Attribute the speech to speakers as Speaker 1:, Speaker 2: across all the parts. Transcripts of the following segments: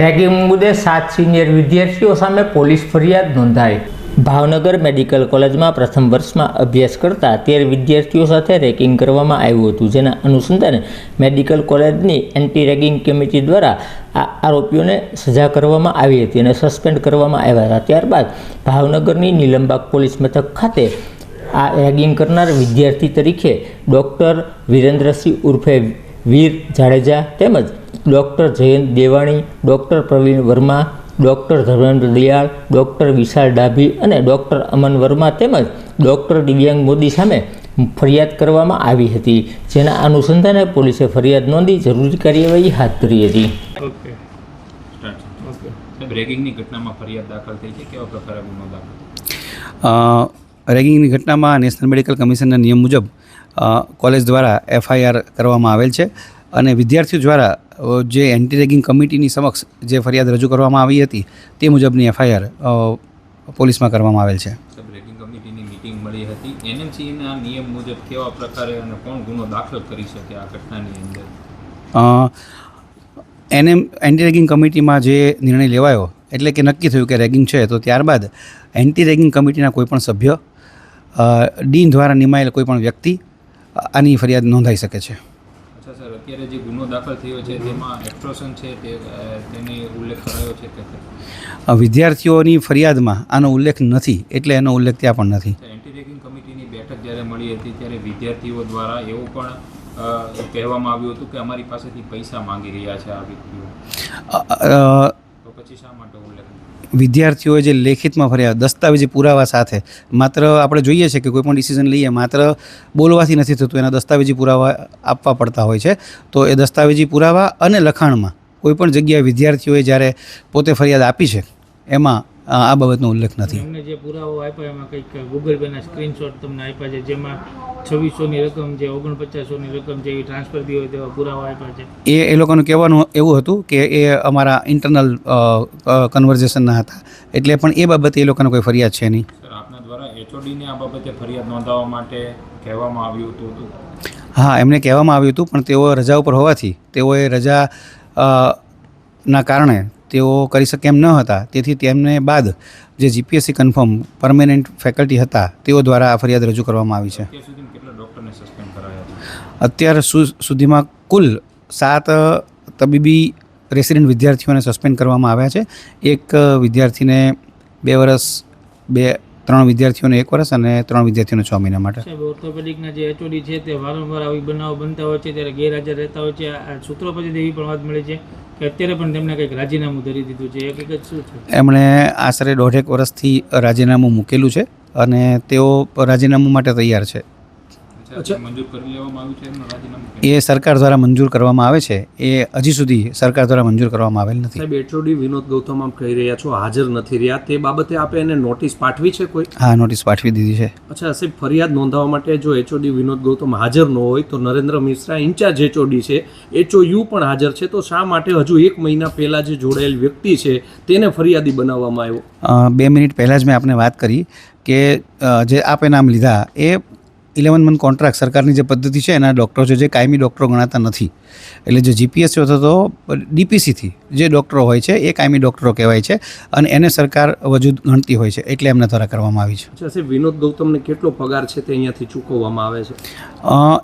Speaker 1: Ragging મુદ્દે 7 senior વિદ્યાર્થીઓ સામે પોલીસ ફરિયાદ નોંધાઈ। ભાવનગર મેડિકલ કોલેજમાં પ્રથમ વર્ષમાં અભ્યાસ કરતા 13 વિદ્યાર્થીઓ સાથે રેગિંગ કરવામાં આવ્યું હતું, જેના અનુસંધાને મેડિકલ કોલેજની એન્ટી રેગિંગ કમિટી દ્વારા આ આરોપીઓને સજા કરવામાં આવી હતી અને સસ્પેન્ડ કરવામાં આવ્યા હતા। ત્યારબાદ ભાવનગરની નીલમબાગ પોલીસ મથક ખાતે આ રેગિંગ કરનાર વિદ્યાર્થી તરીકે ડૉક્ટર વિરેન્દ્રસિંહ ઉર્ફે વીર જાડેજા તેમજ doctor Jayant Devani, doctor Pravin Verma, doctor Dharmendra Dayal, doctor Vishal Dabhi અને ડૉક્ટર અમન વર્મા તેમજ ડૉક્ટર દિવ્યાંગ મોદી સામે ફરિયાદ કરવામાં આવી હતી, જેના અનુસંધાને પોલીસે ફરિયાદ નોંધી જરૂરી કાર્યવાહી હાથ ધરી હતી।
Speaker 2: રેગિંગની ઘટનામાં ફરિયાદ દાખલ થઈ છે, કેવા પ્રકારે ગુનો દાખલ?
Speaker 3: રેગિંગની ઘટનામાં નેશનલ મેડિકલ કમિશનના નિયમ મુજબ કોલેજ દ્વારા FIR કરવામાં આવેલ છે અને વિદ્યાર્થીઓ દ્વારા જે એન્ટી રેગિંગ કમિટીની સમક્ષ જે ફરિયાદ રજૂ કરવામાં આવી હતી તે મુજબની FIR પોલીસમાં કરવામાં આવેલ છે।
Speaker 2: રેગિંગ કમિટીની મીટિંગ મળી હતી, NMCના નિયમ મુજબ કેવા પ્રકારે અને કોણ ગુનો દાખલ કરી શકે આ ઘટનાની અંદર?
Speaker 3: એન્ટી રેગિંગ કમિટીમાં જે નિર્ણય લેવાયો એટલે કે નક્કી થયું કે રેગિંગ છે, તો ત્યારબાદ એન્ટી રેગિંગ કમિટીના કોઈપણ સભ્ય, ડીન દ્વારા નિમાયેલ કોઈપણ વ્યક્તિ આની ફરિયાદ નોંધાઈ શકે છે।
Speaker 2: અચ્છા સર, અત્યારે જે ગુનો દાખલ થયો છે તેમાં એક્સ્ટોર્શન છે તેની ઉલ્લેખ કરાયો છે કે?
Speaker 3: વિદ્યાર્થીઓની ફરિયાદમાં આનો ઉલ્લેખ નથી, એટલે એનો ઉલ્લેખ ત્યાં પણ નથી।
Speaker 2: એન્ટી રેગિંગ કમિટીની બેઠક જ્યારે મળી હતી ત્યારે વિદ્યાર્થીઓ દ્વારા એવું પણ કહેવામાં આવ્યું હતું કે અમારી પાસેથી પૈસા માંગી રહ્યા છે આ વ્યક્તિઓ, તો પછી શા માટે ઉલ્લેખ?
Speaker 3: વિદ્યાર્થીઓએ જે લેખિતમાં ફરિયાદ દસ્તાવેજી પુરાવા સાથે, માત્ર આપણે જોઈએ છે કે કોઈ પણ ડિસિઝન લઈએ માત્ર બોલવાથી નથી થતું, એના દસ્તાવેજી પુરાવા આપવા પડતા હોય છે। તો એ દસ્તાવેજી પુરાવા અને લખાણમાં કોઈપણ જગ્યાએ વિદ્યાર્થીઓએ જ્યારે પોતે ફરિયાદ આપી છે એમાં આ બાબતનો ઉલ્લેખ નથી।
Speaker 4: તમને જે પુરાવો આપ્યા એમાં કંઈક ગૂગલ પેના સ્ક્રીનશોટ તમને આપ્યા છે, જેમાં 2600ની રકમ જે 4900ની રકમ જેવી ટ્રાન્સફર થઈ હોય તેવા પુરાવા આપ્યા છે।
Speaker 3: એ લોકોનું કહેવાનું એવું હતું કે એ અમારા ઇન્ટરનલ કન્વર્ઝેશનના હતા, એટલે પણ એ બાબતે એ લોકોને કોઈ ફરિયાદ છે નહીં।
Speaker 2: સર, આપના દ્વારા HODને આ બાબતે ફરિયાદ નોંધાવવા માટે કહેવામાં આવ્યું હતું?
Speaker 3: હા, એમને કહેવામાં આવ્યું હતું, પણ તેઓ રજા ઉપર હોવાથી તેઓએ રજા ના કારણે તેઓ કરી શકે એમ ન હતા, તેથી તેમને બાદ જે GPSC કન્ફર્મ પરમેનન્ટ ફેકલ્ટી હતા તેઓ દ્વારા આ ફરિયાદ રજૂ કરવામાં આવી છે।
Speaker 2: અત્યાર સુધી કેટલા ડૉક્ટરને સસ્પેન્ડ કરાયા છે?
Speaker 3: અત્યાર સુધીમાં કુલ 7 તબીબી રેસિડેન્ટ વિદ્યાર્થીઓને સસ્પેન્ડ કરવામાં આવ્યા છે। એક વિદ્યાર્થીને 2 વર્ષ, 3 વિદ્યાર્થીઓને 1 વર્ષ અને 3 વિદ્યાર્થીઓને 6 મહિના માટે।
Speaker 4: સાહેબ, ઓર્થોપેડિકના જે HOD છે તે વારંવાર આવી બનાવો બનતા હોય છે ત્યારે ગેરહાજર રહેતા હોય છે। આ સૂત્રો પછી એવી પણ વાત મળી છે કે અત્યારે પણ તેમણે કંઈક રાજીનામું ધરી દીધું છે, એ હકીકત શું છે?
Speaker 3: એમણે આશરે 1.5 વર્ષથી રાજીનામું મૂકેલું છે અને તેઓ રાજીનામું માટે તૈયાર છે।
Speaker 2: મંજૂર કરી લેવામાં આવ્યું છે એમનું રાજીનામું?
Speaker 3: એ સરકાર દ્વારા મંજૂર કરવામાં આવે છે, એ હજી સુધી સરકાર દ્વારા મંજૂર કરવામાં આવેલ નથી।
Speaker 5: સાહેબ, HOD વિનોદ ગૌતમ આપ કહી રહ્યા છો હાજર નથી રહ્યા, તે બાબતે આપે એને નોટિસ પાઠવી છે કોઈ?
Speaker 3: હા, નોટિસ પાઠવી દીધી છે।
Speaker 5: અચ્છા સાહેબ, ફરિયાદ નોંધાવવા માટે જો HOD વિનોદ ગૌતમ હાજર ન હોય તો નરેન્દ્ર મિશ્રા ઇન્ચાર્જ HOD છે, HOU પણ હાજર છે, તો શા માટે હજુ 1 મહિના પહેલાં જે જોડાયેલ વ્યક્તિ છે તેને ફરિયાદી બનાવવામાં આવ્યો?
Speaker 3: 2 મિનિટ પહેલાં જ મેં આપને વાત કરી કે જે આપે નામ લીધા એ 11 મંથ કોન્ટ્રાક્ટ સરકારની જે પદ્ધતિ છે એના ડૉક્ટરો છે જે કાયમી ડૉક્ટરો ગણાતા નથી, એટલે જે GPSC અથવા તો DPCથી જે ડૉક્ટરો હોય છે એ કાયમી ડૉક્ટરો કહેવાય છે અને એને સરકાર વજૂદ ગણતી હોય છે, એટલે એમના દ્વારા કરવામાં આવી છે।
Speaker 5: અચ્છા સાહેબ, વિનોદ ગૌતમને કેટલો પગાર છે તે અહીંયાથી ચૂકવવામાં આવે છે?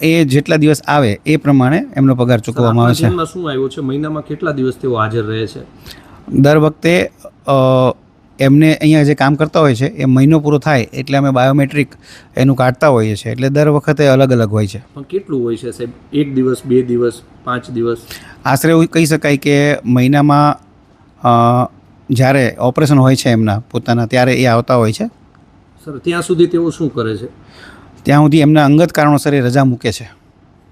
Speaker 3: એ જેટલા દિવસ આવે એ પ્રમાણે એમનો પગાર ચૂકવવામાં આવે છે।
Speaker 5: શું આવ્યો છે, મહિનામાં કેટલા દિવસ તેઓ હાજર રહે છે?
Speaker 3: દર વખતે એમને અહીંયા જે કામ કરતા હોય છે એ મહિનો પૂરો થાય એટલે અમે બાયોમેટ્રિક એનું કાઢતા હોઈએ છીએ, એટલે દર વખતે અલગ અલગ હોય છે।
Speaker 5: પણ કેટલું હોય છે સાહેબ? 1 દિવસ, 2 દિવસ, 5 દિવસ?
Speaker 3: આશરે એવું કહી શકાય કે મહિનામાં જ્યારે ઓપરેશન હોય છે એમના પોતાના ત્યારે એ આવતા હોય છે।
Speaker 5: સર, ત્યાં સુધી તેઓ શું કરે છે?
Speaker 3: ત્યાં સુધી એમના અંગત કારણોસર એ રજા મૂકે છે।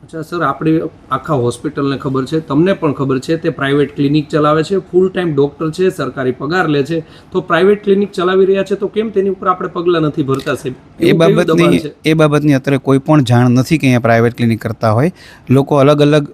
Speaker 5: અચ્છા સર, આપણે આખા હોસ્પિટલને ખબર છે, તમને પણ ખબર છે, તે પ્રાઇવેટ ક્લિનિક ચલાવે છે, ફૂલ ટાઈમ ડૉક્ટર છે, સરકારી પગાર લે છે, તો પ્રાઇવેટ ક્લિનિક ચલાવી રહ્યા છે તો કેમ તેની ઉપર આપણે પગલાં નથી ભરતા સાહેબ?
Speaker 3: એ બાબતની અત્યારે કોઈ પણ જાણ નથી કે અહીંયા પ્રાઇવેટ ક્લિનિક કરતા હોય। લોકો અલગ અલગ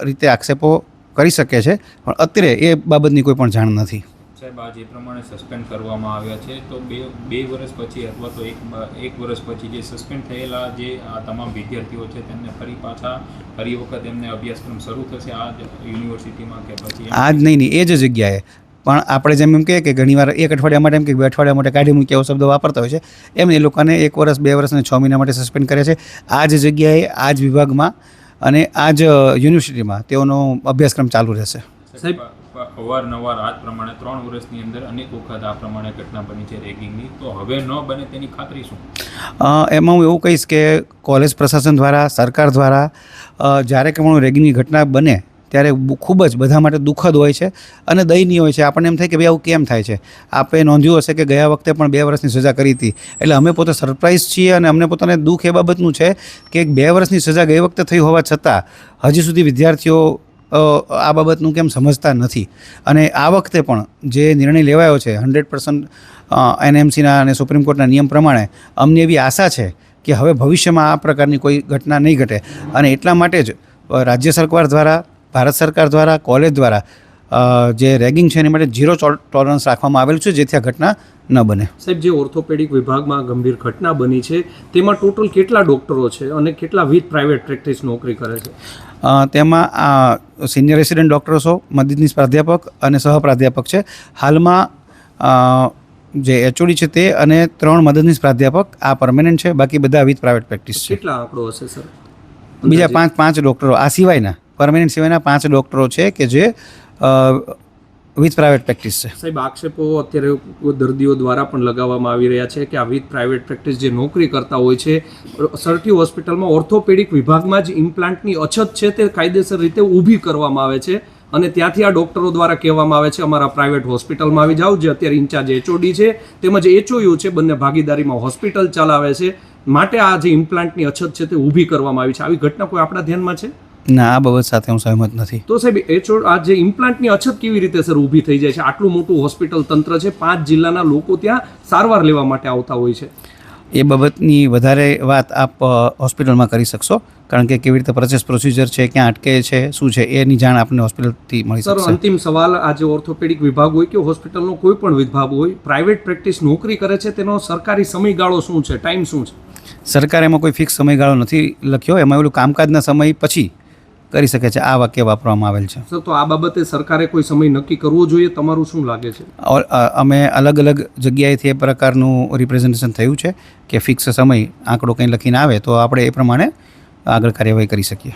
Speaker 3: રીતે આક્ષેપો કરી શકે છે, પણ અત્યારે એ બાબતની કોઈ પણ જાણ નથી।
Speaker 2: સાહેબ આ જે પ્રમાણે સસ્પેન્ડ કરવામાં આવ્યા છે તો બે વર્ષ પછી અથવા તો એક વર્ષ પછી જે સસ્પેન્ડ થયેલા જે આ તમામ વિદ્યાર્થીઓ છે તેમને ફરી વખત એમને અભ્યાસક્રમ શરૂ થશે આ જ યુનિવર્સિટીમાં કે પછી
Speaker 3: આ જ નહીં એ જ જગ્યાએ પણ આપણે જેમ એમ કહે કે ઘણીવાર એક અઠવાડિયા માટે એમ કે 2 અઠવાડિયા માટે કાઢી મૂકી એવો શબ્દ વાપરતા હોય છે એમ એ લોકોને 1 વર્ષ 2 વર્ષ અને 6 મહિના માટે સસ્પેન્ડ કરે છે આ જ જગ્યાએ આ જ વિભાગમાં અને આ જ યુનિવર્સિટીમાં તેઓનો અભ્યાસક્રમ ચાલુ રહેશે.
Speaker 2: સાહેબ અવારનવાર આ જ પ્રમાણે 3 વર્ષની અંદર અનેક વખત આ પ્રમાણે ઘટના બની છે રેગિંગની, તો હવે ન બને તેની ખાતરી શું?
Speaker 3: એમાં હું એવું કહીશ કે કોલેજ પ્રશાસન દ્વારા સરકાર દ્વારા જ્યારે કે રેગિંગની ઘટના બને ત્યારે ખૂબ જ બધા માટે દુઃખદ હોય છે અને દયનીય હોય છે. આપણને એમ થાય કે ભાઈ આવું કેમ થાય છે. આપે નોંધ્યું હશે કે ગયા વખતે પણ 2 વર્ષની સજા કરી હતી, એટલે અમે પોતે સરપ્રાઈઝ છીએ અને અમને પોતાને દુઃખ એ બાબતનું છે કે 2 વર્ષની સજા ગઈ વખતે થઈ હોવા છતાં હજી સુધી વિદ્યાર્થીઓ આ બાબતનું કેમ સમજતા નથી. અને આ વખતે પણ જે નિર્ણય લેવાયો છે 100% NMCના અને સુપ્રીમ કોર્ટના નિયમ પ્રમાણે અમને એવી આશા છે કે હવે ભવિષ્યમાં આ પ્રકારની કોઈ ઘટના નહીં ઘટે અને એટલા માટે જ રાજ્ય સરકાર દ્વારા ભારત સરકાર દ્વારા કોલેજ દ્વારા જે રેગિંગ છે એની માટે 0 ટોલરન્સ રાખવામાં આવેલું છે જેથી આ ઘટના ન બને.
Speaker 5: સાહેબ જે ઓર્થોપેડિક વિભાગમાં ગંભીર ઘટના બની છે તેમાં ટોટલ કેટલા ડૉક્ટરો છે અને કેટલા વિથ પ્રાઇવેટ પ્રેક્ટિસ નોકરી કરે છે?
Speaker 3: તેમાં સિનિયર રેસિડેન્ટ ડૉક્ટર્સો, મદદનીશ પ્રાધ્યાપક અને સહપ્રાધ્યાપક છે. હાલમાં જે HOD છે તે અને 3 મદદનીશ પ્રાધ્યાપક આ પરમેનન્ટ છે, બાકી બધા વિથ પ્રાઇવેટ પ્રેક્ટિસ છે.
Speaker 5: કેટલા આંકડો હશે સર?
Speaker 3: બીજા 5 ડૉક્ટરો આ સિવાયના પરમેનન્ટ સિવાયના 5 ડૉક્ટરો છે કે જે વિથ પ્રાઇવેટ પ્રેક્ટિસ છે.
Speaker 5: સાહેબ આક્ષેપો અત્યારે દર્દીઓ દ્વારા પણ લગાવવામાં આવી રહ્યા છે કે આ વિથ પ્રાઇવેટ પ્રેક્ટિસ જે નોકરી કરતા હોય છે સરટી હોસ્પિટલમાં ઓર્થોપેડિક વિભાગમાં જ ઇમ્પ્લાન્ટની અછત છે તે કાયદેસર રીતે ઊભી કરવામાં આવે છે અને ત્યાંથી આ ડૉક્ટરો દ્વારા કહેવામાં આવે છે અમારા પ્રાઇવેટ હોસ્પિટલમાં આવી જાઓ. જે અત્યારે ઇન્ચાર્જ HOD છે તેમજ HOU છે, બંને ભાગીદારીમાં હોસ્પિટલ ચલાવે છે, માટે આ જે ઇમ્પ્લાન્ટની અછત છે તે ઊભી કરવામાં આવી છે. આવી ઘટના કોઈ આપણા ધ્યાનમાં છે?
Speaker 3: ના, આ બાબત સાથે હું સહમત નથી.
Speaker 5: તો સાહેબ આ જે ઇમ્પ્લાન્ટની અછત કેવી રીતે સર ઊભી થઈ જાય છે? આટલું મોટું હોસ્પિટલ તંત્ર છે, 5 જિલ્લાના લોકો ત્યાં સારવાર લેવા માટે આવતા હોય છે.
Speaker 3: એ બાબતની વધારે વાત આપ હોસ્પિટલમાં કરી શકશો, કારણ કે કેવી રીતે પ્રોસિજર છે, ક્યાં અટકે છે, શું છે એની જાણ આપણને હોસ્પિટલથી મળી શકશે.
Speaker 5: સર અંતિમ સવાલ, આ જે ઓર્થોપેડિક વિભાગ હોય કે હોસ્પિટલનો કોઈ પણ વિભાગ હોય, પ્રાઇવેટ પ્રેક્ટિસ નોકરી કરે છે તેનો સરકારી સમયગાળો શું છે, ટાઈમ શું છે?
Speaker 3: સરકારે એમાં કોઈ ફિક્સ સમયગાળો નથી લખ્યો, એમાં એવું કામકાજના સમય પછી કરી શકે છે, આ વાક્ય વાપરવામાં આવેલ છે.
Speaker 5: સર તો આ બાબતે સરકારે કોઈ સમય નક્કી કરવો જોઈએ, તમારું શું લાગે છે?
Speaker 3: અમે અલગ અલગ જગ્યાએથી એ પ્રકારનું રિપ્રેઝન્ટેશન થયું છે કે ફિક્સ સમય આંકડો કંઈ લખીને આવે તો આપણે એ પ્રમાણે આગળ કાર્યવાહી કરી શકીએ.